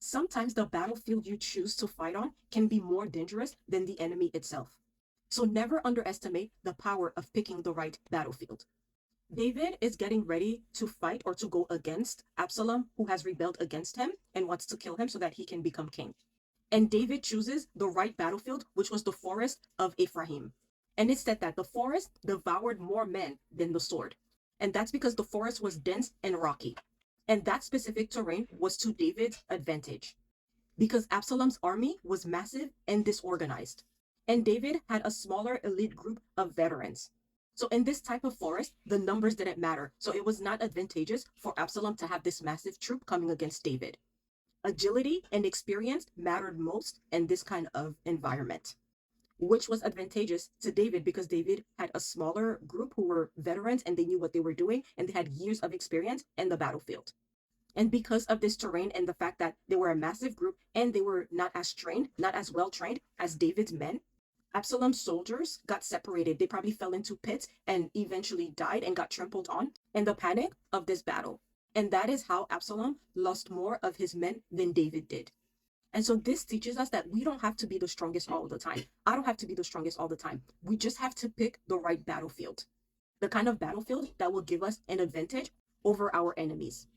Sometimes the battlefield you choose to fight on can be more dangerous than the enemy itself. So never underestimate the power of picking the right battlefield. David is getting ready to fight or to go against Absalom, who has rebelled against him and wants to kill him so that he can become king. And David chooses the right battlefield, which was the forest of Ephraim. And it said that the forest devoured more men than the sword. And that's because the forest was dense and rocky. And that specific terrain was to David's advantage because Absalom's army was massive and disorganized. And David had a smaller elite group of veterans. So in this type of forest, the numbers didn't matter. So it was not advantageous for Absalom to have this massive troop coming against David. Agility and experience mattered most in this kind of environment, which was advantageous to David because David had a smaller group who were veterans and they knew what they were doing and they had years of experience in the battlefield. And because of this terrain and the fact that they were a massive group and they were not as trained, not as well trained as David's men, Absalom's soldiers got separated. They probably fell into pits and eventually died and got trampled on in the panic of this battle. And that is how Absalom lost more of his men than David did. And so this teaches us that we don't have to be the strongest all the time. I don't have to be the strongest all the time. We just have to pick the right battlefield, the kind of battlefield that will give us an advantage over our enemies.